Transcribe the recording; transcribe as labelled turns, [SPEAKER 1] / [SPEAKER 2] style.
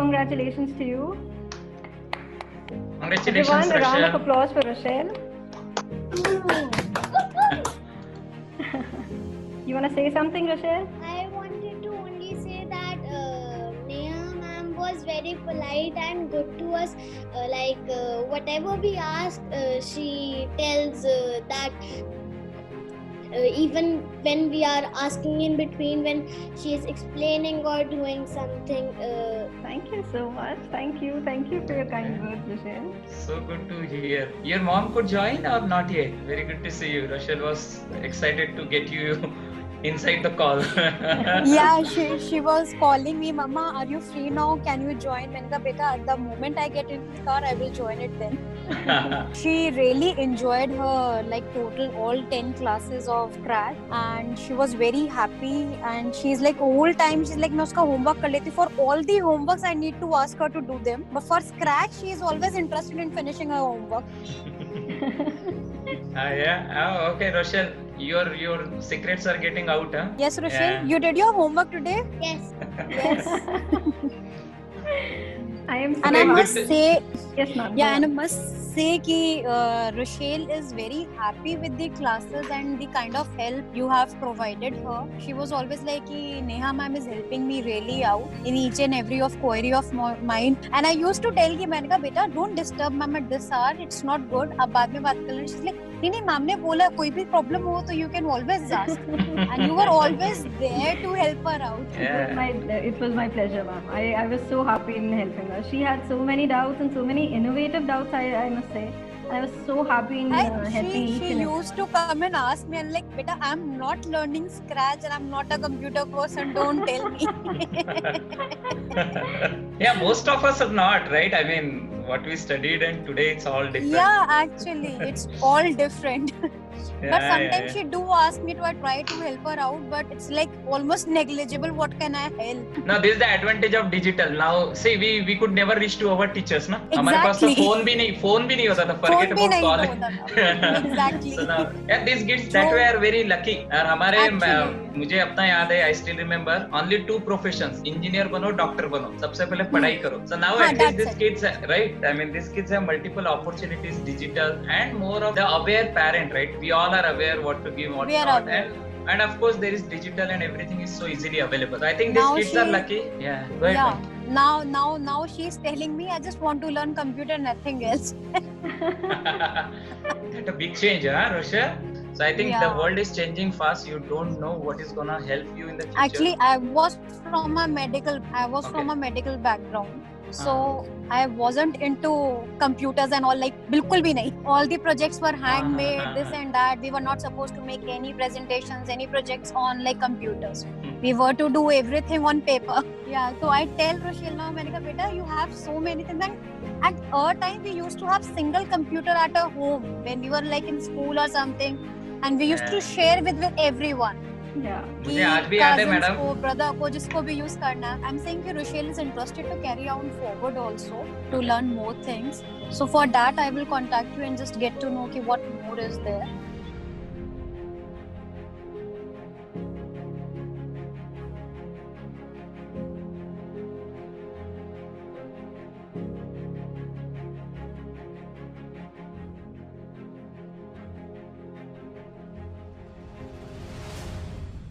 [SPEAKER 1] congratulations to you.
[SPEAKER 2] Congratulations,
[SPEAKER 1] Everyone, a round of
[SPEAKER 2] Roshelle.
[SPEAKER 1] applause for Roshelle. You want to say something, Roshelle?
[SPEAKER 3] I wanted to only say that Neha ma'am was very polite and good to us. Whatever we ask, she tells that even when we are asking in between, when she is explaining or doing something.
[SPEAKER 1] Thank you so much. Thank you for your kind words, Roshelle.
[SPEAKER 2] So good to hear. Your mom could join or not yet? Very good to see you. Roshelle was excited to get you inside the call.
[SPEAKER 4] Yeah, she was calling me, Mama, are you free now? Can you join? मैंने कहा बेटा, the moment I get in the car, I will join it then. She really enjoyed her total all 10 classes of Crash, and she was very happy, and she's like whole time she's like मैं उसका homework कर लेती. For all the homeworks I need to ask her to do them, but for Scratch she is always interested in finishing her homework.
[SPEAKER 2] Yeah. Okay, Roshelle, your secrets are getting out, huh?
[SPEAKER 4] Yes, Roshelle,
[SPEAKER 2] Yeah.
[SPEAKER 4] you did your homework today?
[SPEAKER 3] Yes.
[SPEAKER 4] Yes.
[SPEAKER 1] I am.
[SPEAKER 4] And I must say,
[SPEAKER 1] yes, ma'am.
[SPEAKER 4] yeah, and I must say कि Roshelle is very happy with the classes and the kind of help you have provided her. She was always like कि Neha ma'am is helping me really out in each and every query of mine. And I used to tell कि मैंने कहा बेटा don't disturb ma'am at this hour, it's not good. अब बाद में बात कर लेना. She's like नहीं मैम ने बोला कोई भी problem हो तो you can always ask. And you were always there to help her out.
[SPEAKER 2] Yeah.
[SPEAKER 1] It was my pleasure, ma'am. I was so happy in helping her. She had so many doubts and so many innovative doubts, I must say. And I was so happy in helping each
[SPEAKER 4] She
[SPEAKER 1] and
[SPEAKER 4] used to come and ask me and like, beta, I'm not learning Scratch and I'm not a computer person, don't tell me.
[SPEAKER 2] Yeah, most of us are not, right? I mean, what we studied and today it's all different.
[SPEAKER 4] Yeah, actually, it's all different. But sometimes she do ask me to try to help her out, but it's like almost negligible. What can I help?
[SPEAKER 2] Now this is the advantage of digital. Now see, we could never reach to our teachers, ना? हमारे पास तो
[SPEAKER 4] Exactly.
[SPEAKER 2] phone भी नहीं होता था. Forget
[SPEAKER 4] Phone भी
[SPEAKER 2] about
[SPEAKER 4] नहीं
[SPEAKER 2] calling.
[SPEAKER 4] होता था. Exactly.
[SPEAKER 2] So now, yeah, these kids that
[SPEAKER 4] True.
[SPEAKER 2] were very lucky. और हमारे
[SPEAKER 4] Actually.
[SPEAKER 2] मुझे अपना याद है. I still remember only two professions: engineer बनो, doctor बनो. सबसे पहले पढ़ाई करो. So now at least these kids, right? I mean, these kids have multiple opportunities, digital, and more of the aware parent, right? We all are aware what to give, what not, and of course there is digital and everything is so easily available. So I think these kids are lucky. Yeah. Go ahead.
[SPEAKER 4] Yeah. Now she's telling me I just want to learn computer, nothing else.
[SPEAKER 2] That's a big change, huh, Roshelle? So I think the world is changing fast. You don't know what is gonna help you in the future.
[SPEAKER 4] Actually, I was from a medical background. So I wasn't into computers and all, like bilkul bhi nahi. All the projects were handmade, this and that. We were not supposed to make any presentations, any projects on like computers. We were to do everything on paper. Yeah, so I tell Roshelle now, मैंने कहा बेटा, you have so many things. And at our time, we used to have single computer at our home when we were like in school or something, and we used to share with everyone.
[SPEAKER 1] Yeah.
[SPEAKER 2] मुझे आज भी याद है madam.
[SPEAKER 4] को brother को जिसको भी use करना है. I'm saying कि Roshelle is interested to carry on forward also to learn more things. So for that I will contact you and just get to know कि what more is there.